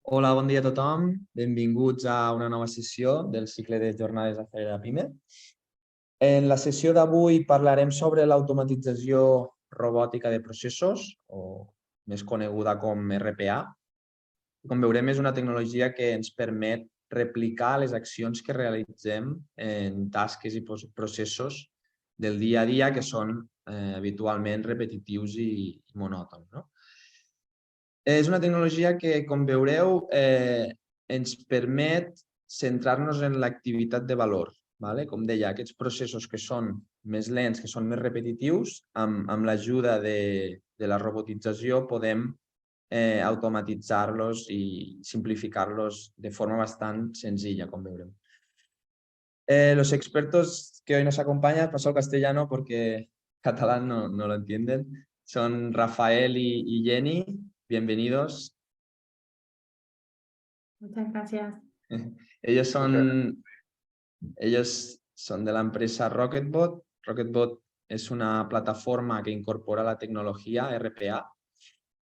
Hola, bon dia a tothom. Benvinguts a una nova sessió del cicle de jornades Acelera Pime. En la sessió d'avui parlarem sobre l'automatització robòtica de processos, o més coneguda com RPA. Com veurem, és una tecnologia que ens permet replicar les accions que realitzem en tasques i processos del dia a dia que són habitualment repetitius i monòtons, no? És una tecnologia que, com veureu, ens permet centrar-nos en l'activitat de valor. Vale? Com deia, aquests processos que són més lents, que són més repetitius, amb l'ajuda de la robotització podem automatitzar-los i simplificar-los de forma bastant senzilla, com veurem. Los expertos que hoy nos acompañan, paso al castellano porque catalán no lo entienden, son Rafael y Jenny. Bienvenidos. Muchas gracias. Ellos son de la empresa Rocketbot. Rocketbot es una plataforma que incorpora la tecnología RPA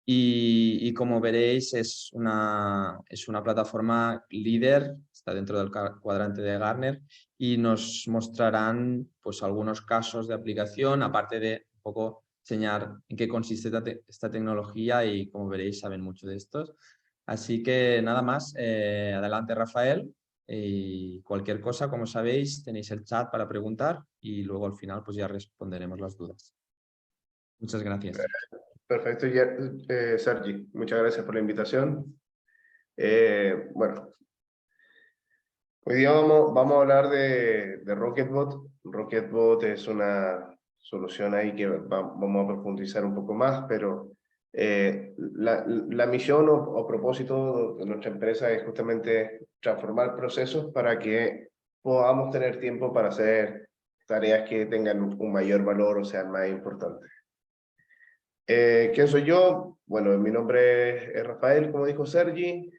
y como veréis es una plataforma líder, está dentro del cuadrante de Gartner y nos mostrarán pues, algunos casos de aplicación, aparte de un poco enseñar en qué consiste esta tecnología y como veréis saben mucho de estos. Así que nada más, adelante Rafael y cualquier cosa, como sabéis, tenéis el chat para preguntar y luego al final pues ya responderemos las dudas. Muchas gracias. Perfecto, Sergi, muchas gracias por la invitación. Bueno, hoy día vamos a hablar de Rocketbot. Rocketbot es una solución ahí que vamos a profundizar un poco más, pero la misión o propósito de nuestra empresa es justamente transformar procesos para que podamos tener tiempo para hacer tareas que tengan un mayor valor o sean más importantes. ¿Quién soy yo? Bueno, mi nombre es Rafael, como dijo Sergi.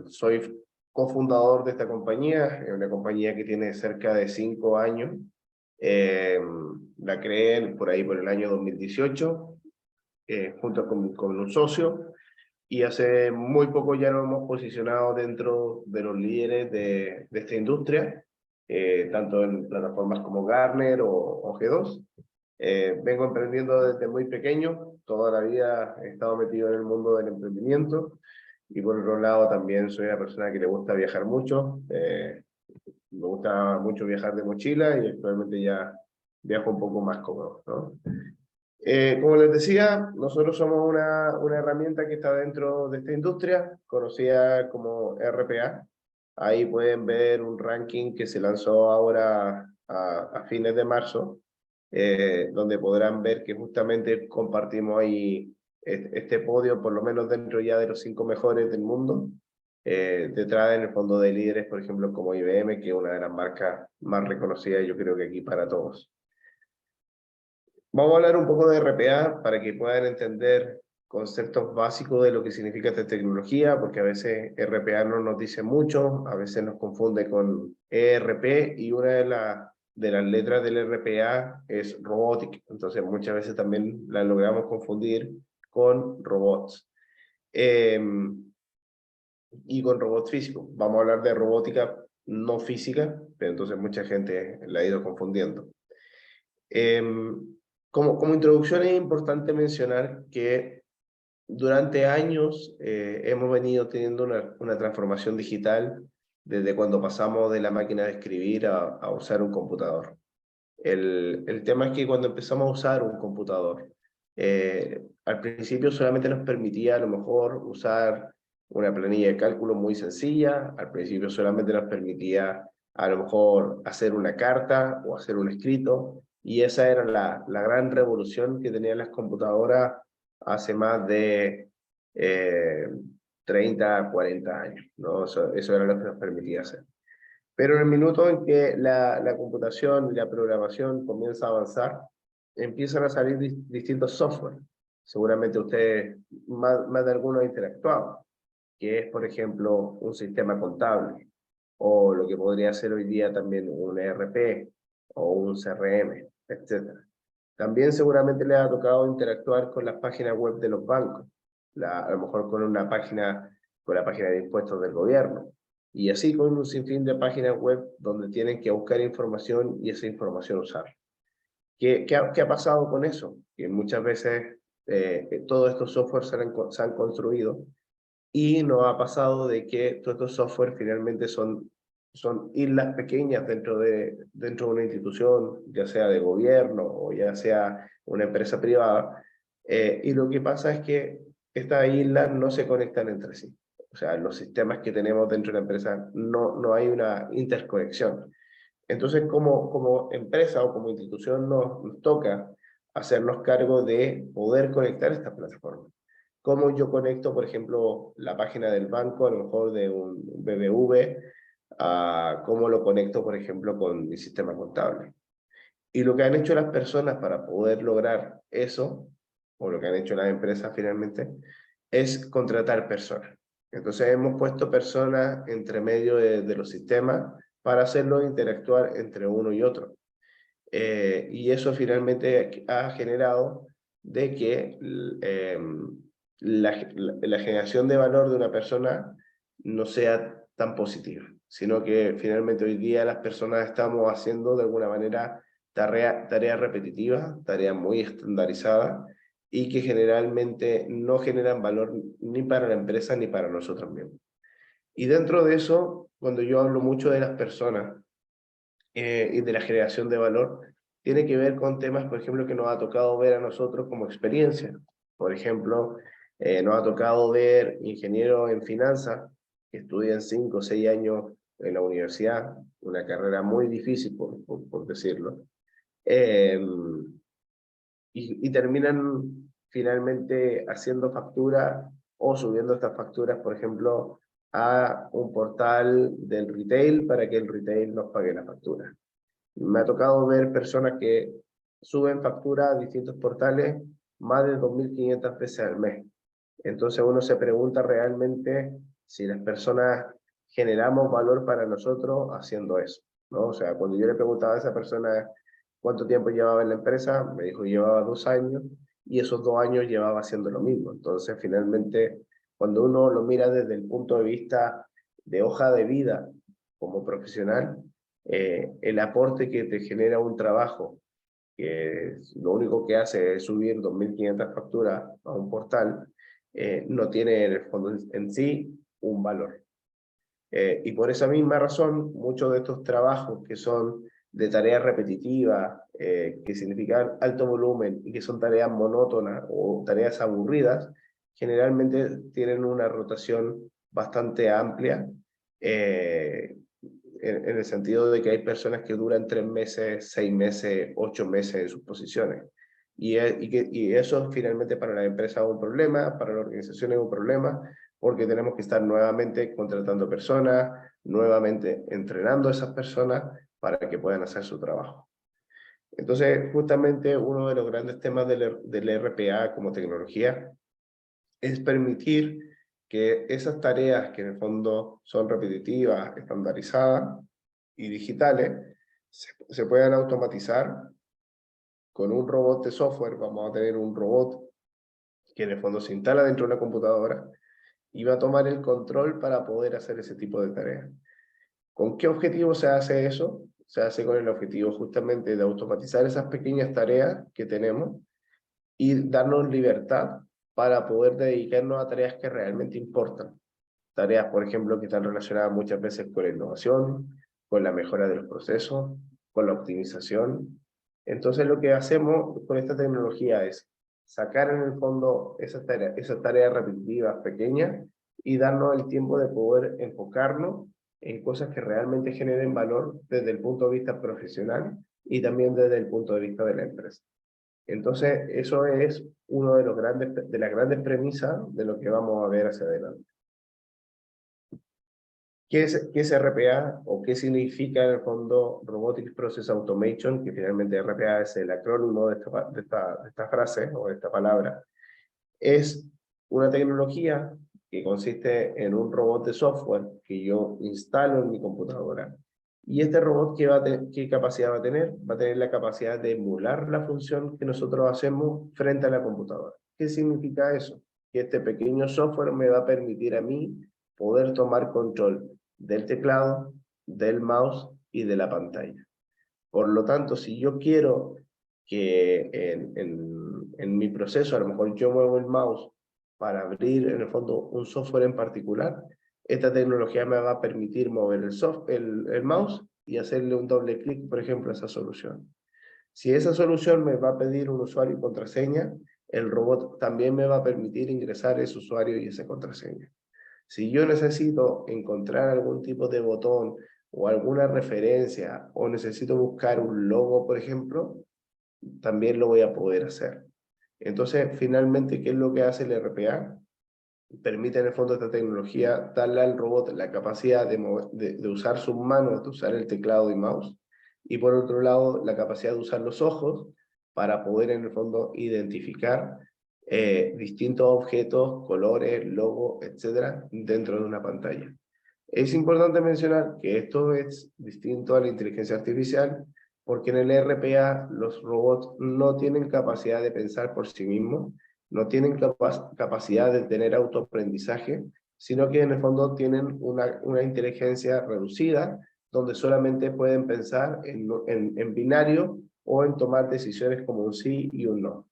Soy cofundador de esta compañía, es una compañía que tiene cerca de 5 años. La creé por ahí por el año 2018, junto con un socio, y hace muy poco ya nos hemos posicionado dentro de los líderes de esta industria, tanto en plataformas como Gartner o G2. Vengo emprendiendo desde muy pequeño, toda la vida he estado metido en el mundo del emprendimiento y por otro lado también soy una persona que le gusta viajar mucho, me gusta mucho viajar de mochila y actualmente ya viajo un poco más cómodo, ¿no? Como les decía, nosotros somos una herramienta que está dentro de esta industria, conocida como RPA. Ahí pueden ver un ranking que se lanzó ahora a fines de marzo, donde podrán ver que justamente compartimos ahí este podio, por lo menos dentro ya de los 5 mejores del mundo, detrás en el fondo de líderes, por ejemplo, como IBM, que es una de las marcas más reconocidas, yo creo que aquí para todos. Vamos a hablar un poco de RPA para que puedan entender conceptos básicos de lo que significa esta tecnología, porque a veces RPA no nos dice mucho, a veces nos confunde con ERP, y una de las letras del RPA es Robotic, entonces muchas veces también la logramos confundir con robots. Y con robots físicos. Vamos a hablar de robótica no física, pero entonces mucha gente la ha ido confundiendo. Como introducción es importante mencionar que durante años hemos venido teniendo una transformación digital desde cuando pasamos de la máquina de escribir a usar un computador. El tema es que cuando empezamos a usar un computador, al principio solamente nos permitía a lo mejor usar una planilla de cálculo muy sencilla, al principio solamente nos permitía a lo mejor hacer una carta o hacer un escrito, y esa era la gran revolución que tenían las computadoras hace más de 30, 40 años, ¿no? Eso era lo que nos permitía hacer. Pero en el minuto en que la computación y la programación comienza a avanzar, empiezan a salir distintos software. Seguramente ustedes, más de alguno ha interactuado, que es, por ejemplo, un sistema contable, o lo que podría ser hoy día también un ERP, o un CRM, etc. También seguramente les ha tocado interactuar con las páginas web de los bancos, a lo mejor con una página con la página de impuestos del gobierno, y así con un sinfín de páginas web donde tienen que buscar información y esa información usar. ¿Qué ha pasado con eso? Que muchas veces todos estos softwares se han construido y nos ha pasado de que todos estos softwares finalmente son islas pequeñas dentro de una institución, ya sea de gobierno o ya sea una empresa privada, y lo que pasa es que estas islas no se conectan entre sí. O sea, los sistemas que tenemos dentro de la empresa no hay una interconexión. Entonces, como empresa o como institución nos toca hacernos cargo de poder conectar estas plataformas. ¿Cómo yo conecto, por ejemplo, la página del banco, a lo mejor de un BBV, a cómo lo conecto, por ejemplo, con mi sistema contable? Y lo que han hecho las personas para poder lograr eso, o lo que han hecho las empresas finalmente, es contratar personas. Entonces hemos puesto personas entre medio de los sistemas para hacerlo interactuar entre uno y otro. Y eso finalmente ha generado de que la generación de valor de una persona no sea tan positiva, sino que finalmente hoy día las personas estamos haciendo de alguna manera tareas repetitivas, tareas muy estandarizadas y que generalmente no generan valor ni para la empresa ni para nosotros mismos. Y dentro de eso, cuando yo hablo mucho de las personas y de la generación de valor, tiene que ver con temas, por ejemplo, que nos ha tocado ver a nosotros como experiencia. Por ejemplo, nos ha tocado ver ingenieros en finanzas que estudian 5 o 6 años en la universidad, una carrera muy difícil, por decirlo, y terminan finalmente haciendo facturas o subiendo estas facturas, por ejemplo, a un portal del retail para que el retail nos pague la factura. Me ha tocado ver personas que suben facturas a distintos portales más de 2.500 veces al mes. Entonces uno se pregunta realmente si las personas generamos valor para nosotros haciendo eso, ¿no? O sea, cuando yo le preguntaba a esa persona cuánto tiempo llevaba en la empresa, me dijo que llevaba 2 años y esos 2 años llevaba haciendo lo mismo. Entonces finalmente, cuando uno lo mira desde el punto de vista de hoja de vida como profesional, el aporte que te genera un trabajo, que lo único que hace es subir 2.500 facturas a un portal, no tiene en el fondo en sí un valor. Y por esa misma razón, muchos de estos trabajos que son de tareas repetitivas, que significan alto volumen y que son tareas monótonas o tareas aburridas, generalmente tienen una rotación bastante amplia, en el sentido de que hay personas que duran 3 meses, 6 meses, 8 meses en sus posiciones. Y eso finalmente para la empresa es un problema, para la organización es un problema, porque tenemos que estar nuevamente contratando personas, nuevamente entrenando a esas personas para que puedan hacer su trabajo. Entonces, justamente uno de los grandes temas del RPA como tecnología es permitir que esas tareas que en el fondo son repetitivas, estandarizadas y digitales, se puedan automatizar con un robot de software. Vamos a tener un robot que en el fondo se instala dentro de una computadora y va a tomar el control para poder hacer ese tipo de tareas. ¿Con qué objetivo se hace eso? Se hace con el objetivo justamente de automatizar esas pequeñas tareas que tenemos y darnos libertad para poder dedicarnos a tareas que realmente importan. Tareas, por ejemplo, que están relacionadas muchas veces con la innovación, con la mejora de los procesos, con la optimización. Entonces lo que hacemos con esta tecnología es sacar en el fondo esas tareas repetitivas pequeñas y darnos el tiempo de poder enfocarnos en cosas que realmente generen valor desde el punto de vista profesional y también desde el punto de vista de la empresa. Entonces, eso es uno de las grandes premisas de lo que vamos a ver hacia adelante. ¿Qué es RPA o qué significa en el fondo Robotic Process Automation? Que finalmente RPA es el acrónimo de esta frase o de esta palabra. Es una tecnología que consiste en un robot de software que yo instalo en mi computadora. Y este robot, ¿qué capacidad va a tener? Va a tener la capacidad de emular la función que nosotros hacemos frente a la computadora. ¿Qué significa eso? Que este pequeño software me va a permitir a mí poder tomar control del teclado, del mouse y de la pantalla. Por lo tanto, si yo quiero que en mi proceso, a lo mejor yo muevo el mouse para abrir en el fondo un software en particular, esta tecnología me va a permitir mover el mouse y hacerle un doble clic, por ejemplo, a esa solución. Si esa solución me va a pedir un usuario y contraseña, el robot también me va a permitir ingresar ese usuario y esa contraseña. Si yo necesito encontrar algún tipo de botón o alguna referencia o necesito buscar un logo, por ejemplo, también lo voy a poder hacer. Entonces, finalmente, ¿qué es lo que hace el RPA? Permite en el fondo esta tecnología darle al robot la capacidad de usar sus manos, de usar el teclado y mouse, y por otro lado la capacidad de usar los ojos para poder en el fondo identificar distintos objetos, colores, logos, etcétera, dentro de una pantalla. Es importante mencionar que esto es distinto a la inteligencia artificial, porque en el RPA los robots no tienen capacidad de pensar por sí mismos, no tienen capacidad de tener autoaprendizaje, sino que en el fondo tienen una inteligencia reducida, donde solamente pueden pensar en binario o en tomar decisiones como un sí y un no.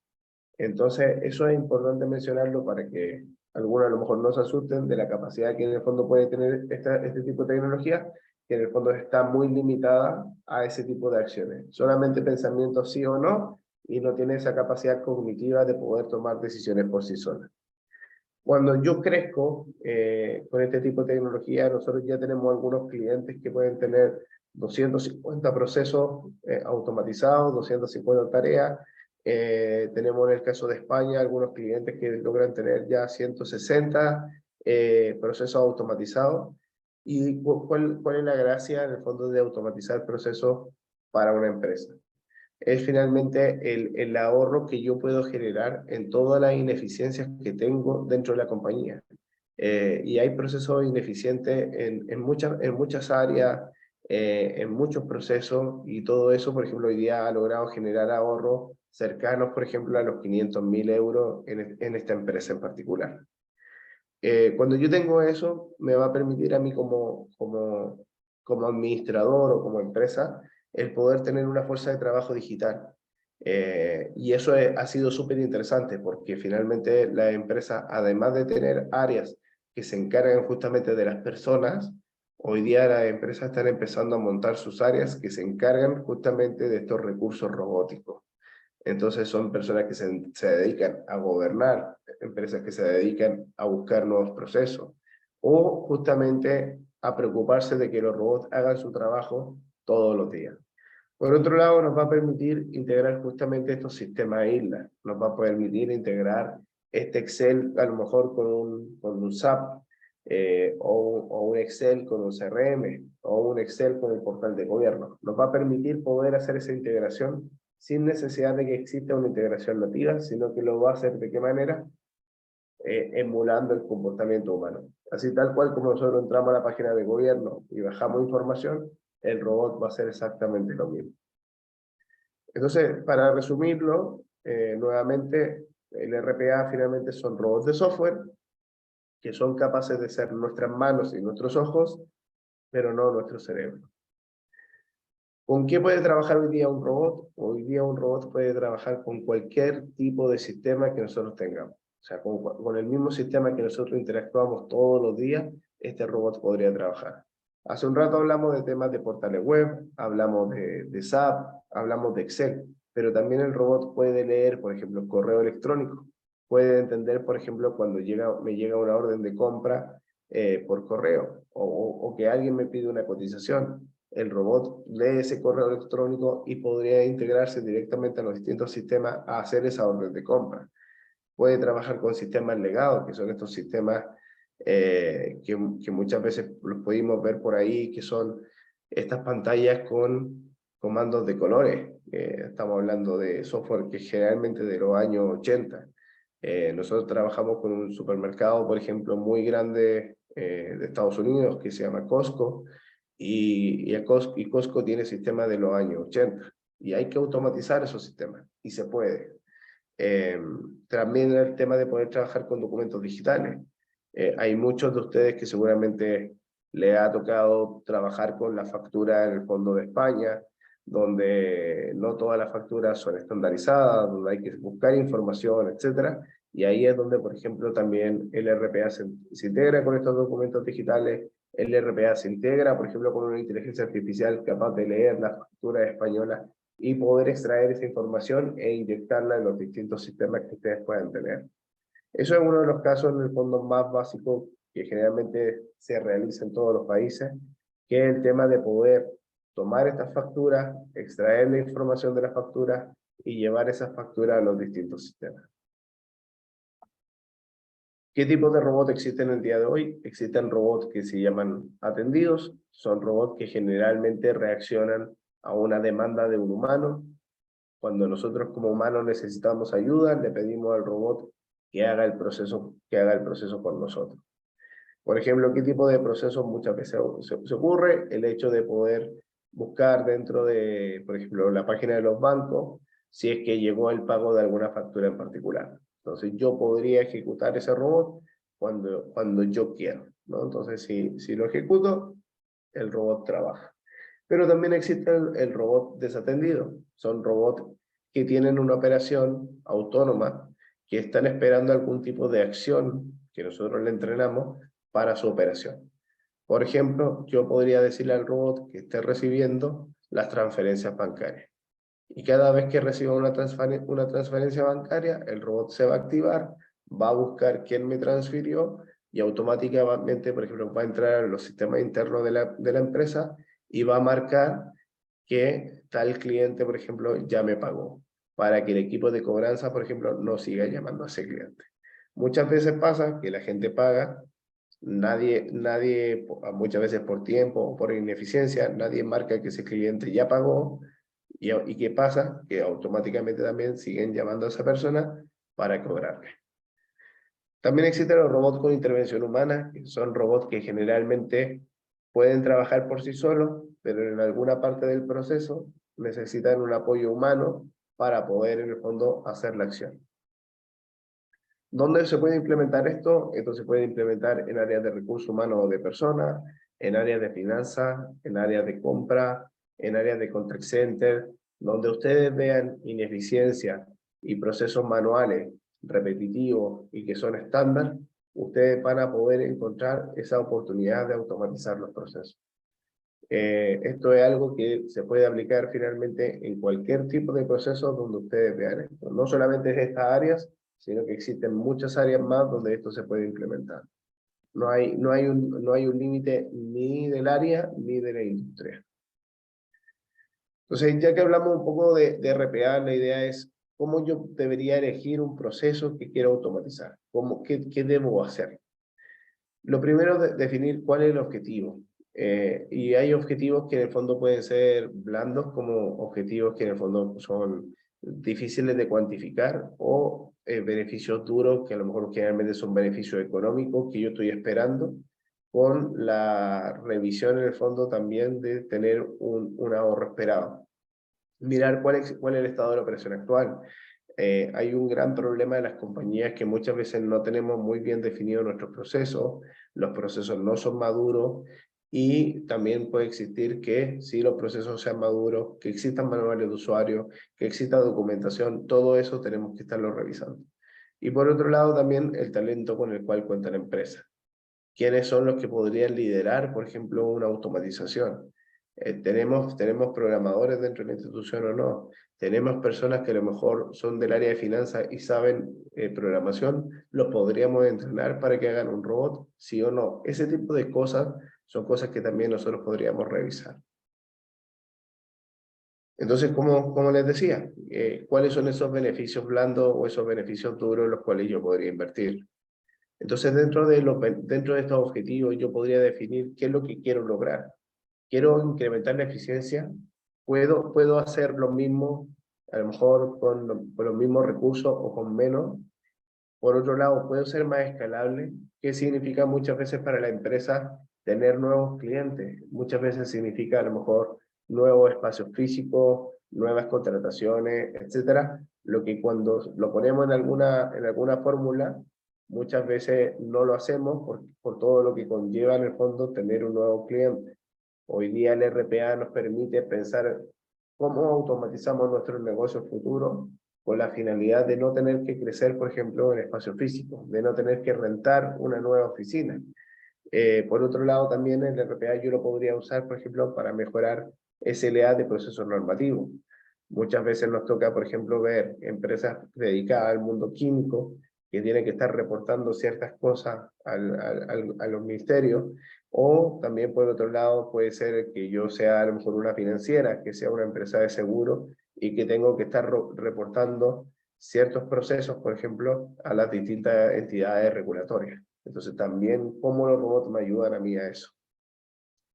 Entonces, eso es importante mencionarlo para que algunos a lo mejor no se asusten de la capacidad que en el fondo puede tener este tipo de tecnología, que en el fondo está muy limitada a ese tipo de acciones. Solamente pensamiento sí o no, y no tiene esa capacidad cognitiva de poder tomar decisiones por sí sola. Cuando yo crezco con este tipo de tecnología, nosotros ya tenemos algunos clientes que pueden tener 250 procesos automatizados, 250 tareas. Tenemos en el caso de España algunos clientes que logran tener ya 160 procesos automatizados. ¿Y cuál es la gracia en el fondo de automatizar procesos para una empresa? Es finalmente el ahorro que yo puedo generar en todas las ineficiencias que tengo dentro de la compañía. Y hay procesos ineficientes en muchas áreas, en muchos procesos, y todo eso, por ejemplo, hoy día ha logrado generar ahorros cercanos, por ejemplo, a los 500.000 euros en esta empresa en particular. Cuando yo tengo eso, me va a permitir a mí como administrador o como empresa el poder tener una fuerza de trabajo digital. Y eso ha sido súper interesante porque finalmente la empresa, además de tener áreas que se encargan justamente de las personas, hoy día las empresas están empezando a montar sus áreas que se encargan justamente de estos recursos robóticos. Entonces son personas que se dedican a gobernar, empresas que se dedican a buscar nuevos procesos o justamente a preocuparse de que los robots hagan su trabajo todos los días. Por otro lado, nos va a permitir integrar justamente estos sistemas islas, nos va a permitir integrar este Excel a lo mejor con un SAP, o un Excel con un CRM, o un Excel con el portal de gobierno. Nos va a permitir poder hacer esa integración sin necesidad de que exista una integración nativa, sino que lo va a hacer ¿de qué manera? Emulando el comportamiento humano. Así tal cual como nosotros entramos a la página de gobierno y bajamos información, el robot va a hacer exactamente lo mismo. Entonces, para resumirlo, nuevamente, el RPA finalmente son robots de software que son capaces de ser nuestras manos y nuestros ojos, pero no nuestro cerebro. ¿Con qué puede trabajar hoy día un robot? Hoy día un robot puede trabajar con cualquier tipo de sistema que nosotros tengamos. O sea, con el mismo sistema que nosotros interactuamos todos los días, este robot podría trabajar. Hace un rato hablamos de temas de portales web, hablamos de SAP, hablamos de Excel, pero también el robot puede leer, por ejemplo, correo electrónico. Puede entender, por ejemplo, cuando me llega una orden de compra por correo o que alguien me pide una cotización. El robot lee ese correo electrónico y podría integrarse directamente a los distintos sistemas a hacer esa orden de compra. Puede trabajar con sistemas legados, que son estos sistemas que muchas veces los pudimos ver por ahí, que son estas pantallas con comandos de colores. Estamos hablando de software que generalmente de los años 80. Nosotros trabajamos con un supermercado, por ejemplo, muy grande de Estados Unidos, que se llama Costco, y Costco tiene sistemas de los años 80, y hay que automatizar esos sistemas, y se puede. También el tema de poder trabajar con documentos digitales. Hay muchos de ustedes que seguramente le ha tocado trabajar con la factura en el fondo de España, donde no todas las facturas son estandarizadas, donde hay que buscar información, etcétera. Y ahí es donde, por ejemplo, también el RPA se integra con estos documentos digitales. El RPA se integra, por ejemplo, con una inteligencia artificial capaz de leer las facturas españolas y poder extraer esa información e inyectarla en los distintos sistemas que ustedes puedan tener. Eso es uno de los casos, en el fondo, más básicos que generalmente se realiza en todos los países, que es el tema de poder tomar estas facturas, extraer la información de las facturas y llevar esas facturas a los distintos sistemas. ¿Qué tipos de robots existen el día de hoy? Existen robots que se llaman atendidos, son robots que generalmente reaccionan a una demanda de un humano. Cuando nosotros como humanos necesitamos ayuda, le pedimos al robot que haga el proceso por nosotros. Por ejemplo, ¿qué tipo de procesos muchas veces se ocurre? El hecho de poder buscar dentro de, por ejemplo, la página de los bancos, si es que llegó el pago de alguna factura en particular. Entonces yo podría ejecutar ese robot cuando yo quiero, ¿no? Entonces si lo ejecuto, el robot trabaja. Pero también existe el robot desatendido. Son robots que tienen una operación autónoma, que están esperando algún tipo de acción que nosotros le entrenamos para su operación. Por ejemplo, yo podría decirle al robot que esté recibiendo las transferencias bancarias. Y cada vez que reciba una transferencia bancaria, el robot se va a activar, va a buscar quién me transfirió y automáticamente, por ejemplo, va a entrar a los sistemas internos de la empresa y va a marcar que tal cliente, por ejemplo, ya me pagó, para que el equipo de cobranza, por ejemplo, no siga llamando a ese cliente. Muchas veces pasa que la gente paga, muchas veces por tiempo o por ineficiencia, nadie marca que ese cliente ya pagó. ¿Y qué pasa? Que automáticamente también siguen llamando a esa persona para cobrarle. También existen los robots con intervención humana, que son robots que generalmente pueden trabajar por sí solos, pero en alguna parte del proceso necesitan un apoyo humano para poder, en el fondo, hacer la acción. ¿Dónde se puede implementar esto? Esto se puede implementar en áreas de recursos humanos o de personas, en áreas de finanzas, en áreas de compra, en áreas de contact center, donde ustedes vean ineficiencia y procesos manuales repetitivos y que son estándar, ustedes van a poder encontrar esa oportunidad de automatizar los procesos. Esto es algo que se puede aplicar finalmente en cualquier tipo de proceso donde ustedes vean esto. No solamente en estas áreas, sino que existen muchas áreas más donde esto se puede implementar. No hay un límite ni del área ni de la industria. Entonces, ya que hablamos un poco de RPA, la idea es cómo yo debería elegir un proceso que quiero automatizar. ¿Qué debo hacer? Lo primero es definir cuál es el objetivo. Y hay objetivos que en el fondo pueden ser blandos, como objetivos que en el fondo son difíciles de cuantificar, o beneficios duros, que a lo mejor generalmente son beneficios económicos que yo estoy esperando, con la revisión en el fondo también de tener un ahorro esperado. Mirar cuál es el estado de la operación actual. Hay un gran problema de las compañías que muchas veces no tenemos muy bien definidos nuestros procesos, los procesos no son maduros y también puede existir que si los procesos sean maduros, que existan manuales de usuario, que exista documentación, todo eso tenemos que estarlo revisando. Y por otro lado también el talento con el cual cuenta la empresa. ¿Quiénes son los que podrían liderar, por ejemplo, una automatización? ¿Tenemos programadores dentro de la institución o no? ¿Tenemos personas que a lo mejor son del área de finanzas y saben programación? ¿Los podríamos entrenar para que hagan un robot? ¿Sí o no? Ese tipo de cosas son cosas que también nosotros podríamos revisar. Entonces, como les decía, ¿cuáles son esos beneficios blandos o esos beneficios duros en los cuales yo podría invertir? Entonces, dentro de estos objetivos, yo podría definir qué es lo que quiero lograr. Quiero incrementar la eficiencia, puedo hacer lo mismo, a lo mejor con los mismos recursos o con menos. Por otro lado, puedo ser más escalable, que significa muchas veces para la empresa tener nuevos clientes. Muchas veces significa a lo mejor nuevos espacios físicos, nuevas contrataciones, etcétera. Lo que cuando lo ponemos en alguna fórmula, muchas veces no lo hacemos por todo lo que conlleva en el fondo tener un nuevo cliente. Hoy día el RPA nos permite pensar cómo automatizamos nuestros negocios futuros con la finalidad de no tener que crecer, por ejemplo, en espacio físico, de no tener que rentar una nueva oficina. Por otro lado, también el RPA yo lo podría usar, por ejemplo, para mejorar SLA de procesos normativos. Muchas veces nos toca, por ejemplo, ver empresas dedicadas al mundo químico que tienen que estar reportando ciertas cosas a los ministerios, o también por otro lado puede ser que yo sea a lo mejor una financiera, que sea una empresa de seguro y que tengo que estar reportando ciertos procesos, por ejemplo, a las distintas entidades regulatorias. Entonces también cómo los robots me ayudan a mí a eso.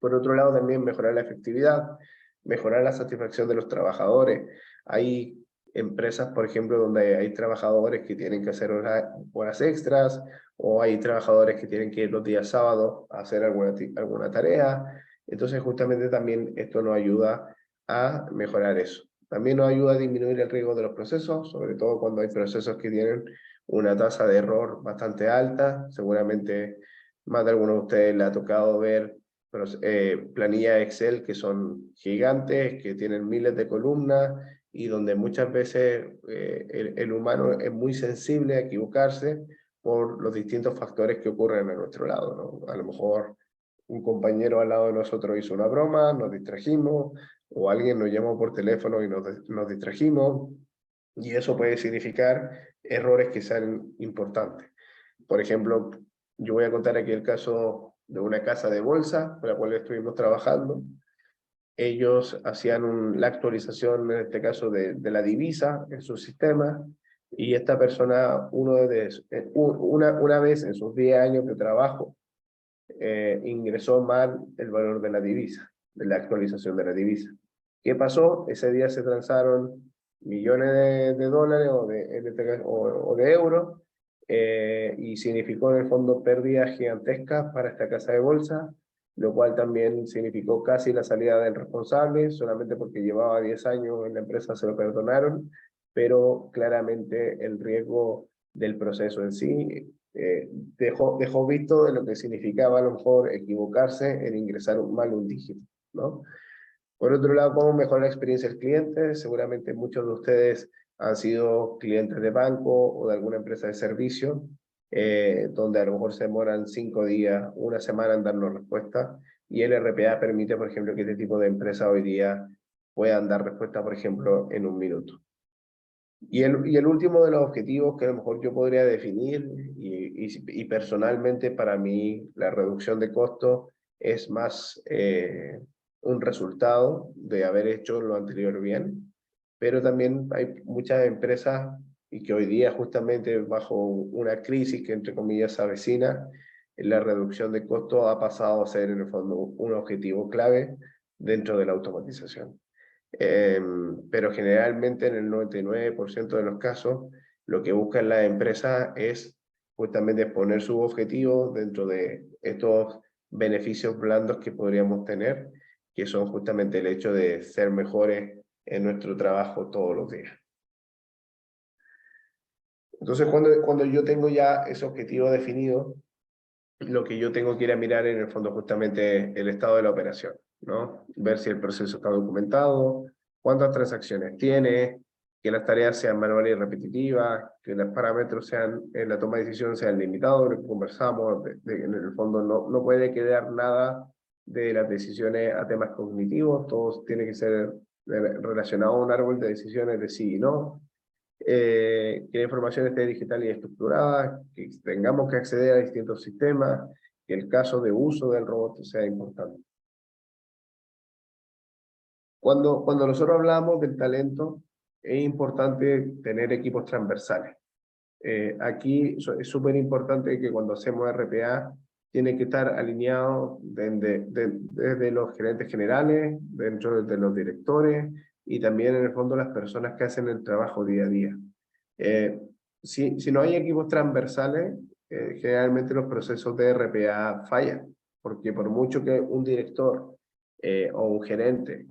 Por otro lado, también mejorar la efectividad, mejorar la satisfacción de los trabajadores. Hay empresas, por ejemplo, donde hay trabajadores que tienen que hacer horas extras, o hay trabajadores que tienen que ir los días sábados a hacer alguna tarea. Entonces, justamente también esto nos ayuda a mejorar eso. También nos ayuda a disminuir el riesgo de los procesos, sobre todo cuando hay procesos que tienen una tasa de error bastante alta. Seguramente más de alguno de ustedes le ha tocado ver planillas Excel que son gigantes, que tienen miles de columnas y donde muchas veces el humano es muy sensible a equivocarse por los distintos factores que ocurren a nuestro lado, ¿no? A lo mejor un compañero al lado de nosotros hizo una broma, nos distrajimos, o alguien nos llamó por teléfono y nos distrajimos, y eso puede significar errores que sean importantes. Por ejemplo, yo voy a contar aquí el caso de una casa de bolsa con la cual estuvimos trabajando. Ellos hacían la actualización, en este caso, de la divisa en su sistema, y esta persona, una vez en sus 10 años de trabajo, ingresó mal el valor de la divisa, de la actualización de la divisa. ¿Qué pasó? Ese día se transaron millones de dólares o de euros, y significó en el fondo pérdidas gigantescas para esta casa de bolsa, lo cual también significó casi la salida del responsable, solamente porque llevaba 10 años en la empresa se lo perdonaron, pero claramente el riesgo del proceso en sí dejó visto de lo que significaba a lo mejor equivocarse en ingresar mal un dígito, ¿no? Por otro lado, ¿cómo mejorar la experiencia del cliente? Seguramente muchos de ustedes han sido clientes de banco o de alguna empresa de servicio, donde a lo mejor se demoran 5 días, una semana en darnos respuesta, y el RPA permite, por ejemplo, que este tipo de empresas hoy día puedan dar respuesta, por ejemplo, en un minuto. Y el último de los objetivos que a lo mejor yo podría definir, y personalmente para mí la reducción de costos es más un resultado de haber hecho lo anterior bien, pero también hay muchas empresas y que hoy día justamente bajo una crisis que entre comillas se avecina, la reducción de costos ha pasado a ser en el fondo un objetivo clave dentro de la automatización. Pero generalmente en el 99% de los casos lo que buscan las empresas es justamente poner sus objetivos dentro de estos beneficios blandos que podríamos tener, que son justamente el hecho de ser mejores en nuestro trabajo todos los días. Entonces cuando yo tengo ya ese objetivo definido, lo que yo tengo que ir a mirar en el fondo justamente el estado de la operación, ¿no? Ver si el proceso está documentado, cuántas transacciones tiene, que las tareas sean manuales y repetitivas, que los parámetros sean, en la toma de decisión sean limitados, lo que conversamos, en el fondo no puede quedar nada de las decisiones a temas cognitivos, todo tiene que ser relacionado a un árbol de decisiones de sí y no. Que la información esté digital y estructurada, que tengamos que acceder a distintos sistemas, que el caso de uso del robot sea importante. Cuando nosotros hablamos del talento, es importante tener equipos transversales. Aquí es súper importante que cuando hacemos RPA, tiene que estar alineado desde los gerentes generales, dentro de los directores, y también en el fondo las personas que hacen el trabajo día a día. Si no hay equipos transversales, generalmente los procesos de RPA fallan, porque por mucho que un director o un gerente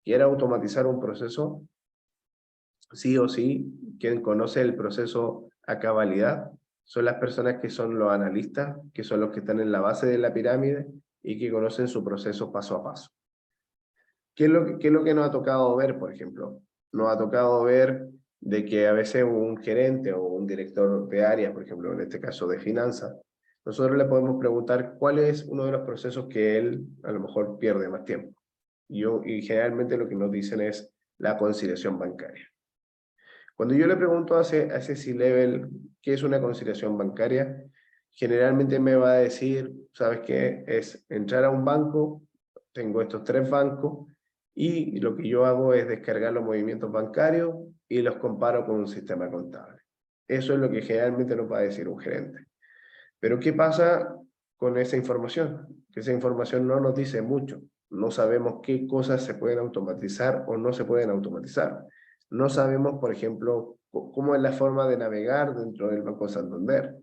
quiera automatizar un proceso, sí o sí, quien conoce el proceso a cabalidad son las personas que son los analistas, que son los que están en la base de la pirámide y que conocen su proceso paso a paso. ¿Qué es lo que nos ha tocado ver, por ejemplo? Nos ha tocado ver de que a veces un gerente o un director de área, por ejemplo, en este caso de finanzas, nosotros le podemos preguntar cuál es uno de los procesos que él a lo mejor pierde más tiempo. Y generalmente lo que nos dicen es la conciliación bancaria. Cuando yo le pregunto a ese C-Level qué es una conciliación bancaria, generalmente me va a decir, ¿sabes qué? Es entrar a un banco, tengo estos 3 bancos, y lo que yo hago es descargar los movimientos bancarios y los comparo con un sistema contable. Eso es lo que generalmente nos va a decir un gerente. Pero ¿qué pasa con esa información? Que esa información no nos dice mucho. No sabemos qué cosas se pueden automatizar o no se pueden automatizar. No sabemos, por ejemplo, cómo es la forma de navegar dentro del Banco Santander.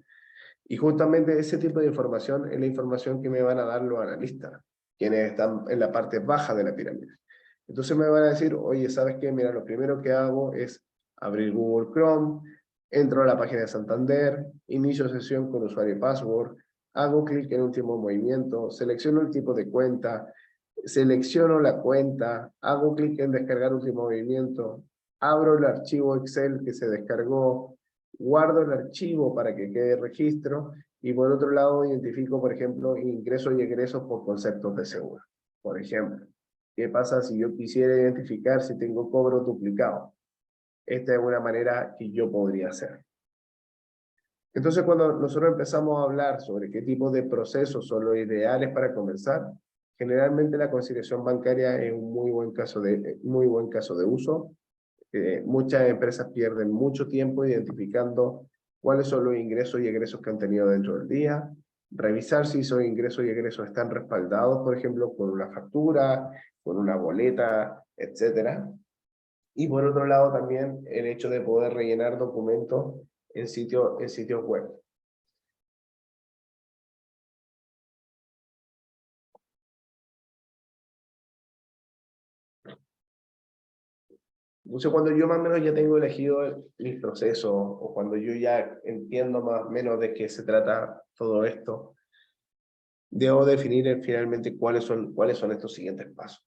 Y justamente ese tipo de información es la información que me van a dar los analistas, quienes están en la parte baja de la pirámide. Entonces me van a decir, oye, ¿sabes qué? Mira, lo primero que hago es abrir Google Chrome, entro a la página de Santander, inicio sesión con usuario y password, hago clic en último movimiento, selecciono el tipo de cuenta, selecciono la cuenta, hago clic en descargar último movimiento, abro el archivo Excel que se descargó, guardo el archivo para que quede registro y por otro lado identifico, por ejemplo, ingresos y egresos por conceptos de seguro. Por ejemplo, ¿qué pasa si yo quisiera identificar si tengo cobro duplicado? Esta es una manera que yo podría hacer. Entonces, cuando nosotros empezamos a hablar sobre qué tipo de procesos son los ideales para comenzar, generalmente la conciliación bancaria es un muy buen caso de uso. Muchas empresas pierden mucho tiempo identificando cuáles son los ingresos y egresos que han tenido dentro del día, revisar si esos ingresos y egresos están respaldados, por ejemplo, con una factura, con una boleta, etcétera. Y por otro lado también el hecho de poder rellenar documentos en sitios web. Entonces, cuando yo más o menos ya tengo elegido mis procesos, o cuando yo ya entiendo más o menos de qué se trata todo esto, debo definir finalmente cuáles son estos siguientes pasos.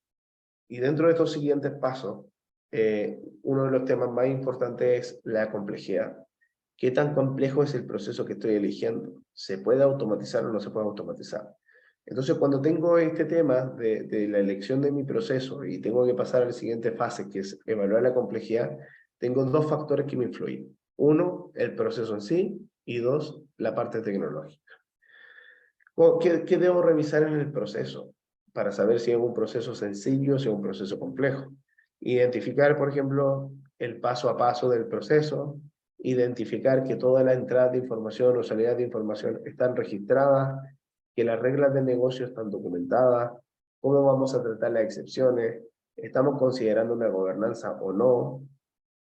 Y dentro de estos siguientes pasos, uno de los temas más importantes es la complejidad. ¿Qué tan complejo es el proceso que estoy eligiendo? ¿Se puede automatizar o no se puede automatizar? Entonces, cuando tengo este tema de la elección de mi proceso y tengo que pasar a la siguiente fase, que es evaluar la complejidad, tengo 2 factores que me influyen. 1, el proceso en sí, y 2, la parte tecnológica. ¿Qué debo revisar en el proceso? Para saber si es un proceso sencillo o si es un proceso complejo. Identificar, por ejemplo, el paso a paso del proceso, identificar que todas las entradas de información o salidas de información están registradas, que las reglas del negocio están documentadas, cómo vamos a tratar las excepciones, estamos considerando una gobernanza o no.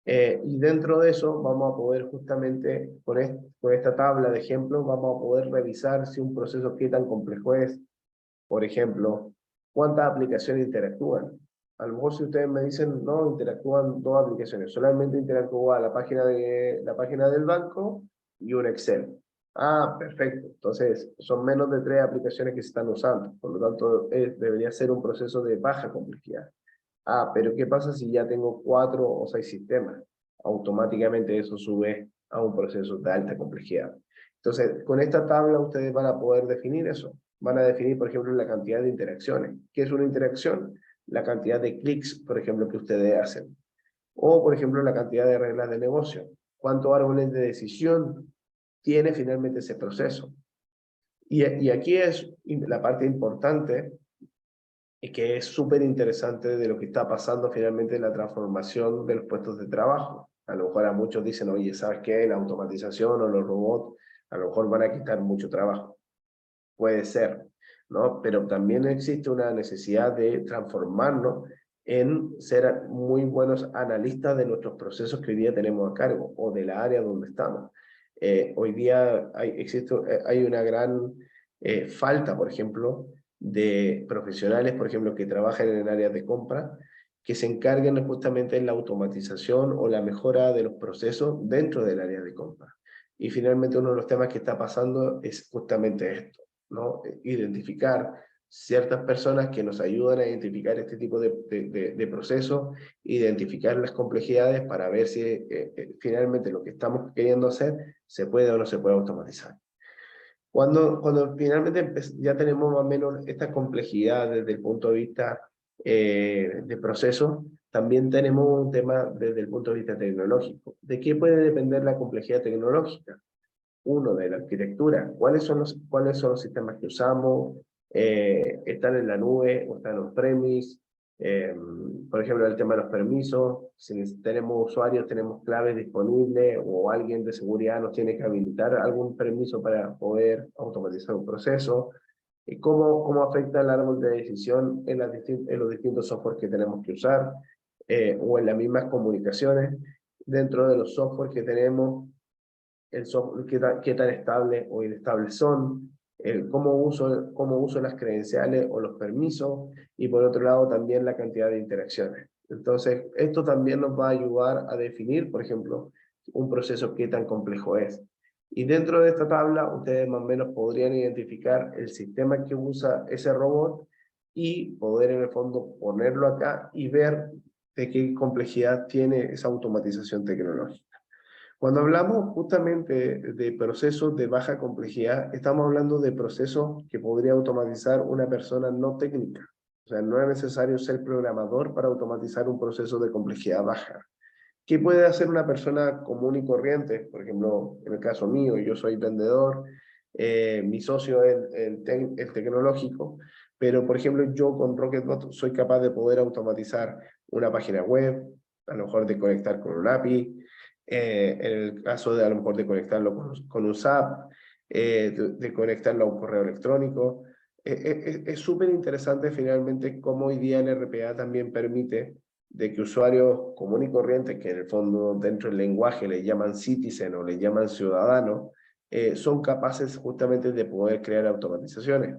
Y dentro de eso vamos a poder justamente, con esta tabla de ejemplos, vamos a poder revisar si un proceso qué tan complejo es. Por ejemplo, ¿cuántas aplicaciones interactúan? A lo mejor si ustedes me dicen, no, interactúan 2 aplicaciones, solamente interactúa la página del banco y un Excel. Ah, perfecto. Entonces, son menos de 3 aplicaciones que se están usando. Por lo tanto, debería ser un proceso de baja complejidad. Ah, pero ¿qué pasa si ya tengo 4 o 6 sistemas? Automáticamente eso sube a un proceso de alta complejidad. Entonces, con esta tabla ustedes van a poder definir eso. Van a definir, por ejemplo, la cantidad de interacciones. ¿Qué es una interacción? La cantidad de clics, por ejemplo, que ustedes hacen. O, por ejemplo, la cantidad de reglas de negocio. ¿Cuántos árboles de decisión tiene finalmente ese proceso? Y aquí es la parte importante y que es súper interesante de lo que está pasando finalmente en la transformación de los puestos de trabajo. A lo mejor a muchos dicen, oye, ¿sabes qué? La automatización o los robots a lo mejor van a quitar mucho trabajo. Puede ser, ¿no? Pero también existe una necesidad de transformarnos en ser muy buenos analistas de nuestros procesos que hoy día tenemos a cargo o de la área donde estamos. Hoy día hay una gran falta, por ejemplo, de profesionales, por ejemplo, que trabajan en áreas de compra, que se encarguen justamente en la automatización o la mejora de los procesos dentro del área de compra. Y finalmente uno de los temas que está pasando es justamente esto, ¿no? Identificar ciertas personas que nos ayudan a identificar este tipo de procesos, identificar las complejidades para ver si finalmente lo que estamos queriendo hacer se puede o no se puede automatizar. Cuando finalmente ya tenemos más o menos esta complejidad desde el punto de vista de proceso, también tenemos un tema desde el punto de vista tecnológico. ¿De qué puede depender la complejidad tecnológica? Uno, de la arquitectura. ¿Cuáles son los sistemas que usamos? ¿Están en la nube o están on-premise? Por ejemplo, el tema de los permisos. Si tenemos usuarios, tenemos claves disponibles o alguien de seguridad nos tiene que habilitar algún permiso para poder automatizar un proceso. ¿Y cómo afecta el árbol de decisión en los distintos softwares que tenemos que usar? O en las mismas comunicaciones. Dentro de los softwares que tenemos, el software, qué tan estable o inestable son, cómo uso las credenciales o los permisos, y por otro lado también la cantidad de interacciones. Entonces, esto también nos va a ayudar a definir, por ejemplo, un proceso qué tan complejo es. Y dentro de esta tabla, ustedes más o menos podrían identificar el sistema que usa ese robot y poder en el fondo ponerlo acá y ver de qué complejidad tiene esa automatización tecnológica. Cuando hablamos justamente de procesos de baja complejidad, estamos hablando de procesos que podría automatizar una persona no técnica. O sea, no es necesario ser programador para automatizar un proceso de complejidad baja. ¿Qué puede hacer una persona común y corriente? Por ejemplo, en el caso mío, yo soy vendedor, mi socio es el tecnológico, pero por ejemplo yo con Rocketbot soy capaz de poder automatizar una página web, a lo mejor de conectar con un API, en el caso de a lo mejor de conectarlo con un SAP, de conectarlo a un correo electrónico. Es súper interesante finalmente cómo hoy día el RPA también permite de que usuarios comunes y corrientes, que en el fondo dentro del lenguaje le llaman citizen o le llaman ciudadano, son capaces justamente de poder crear automatizaciones.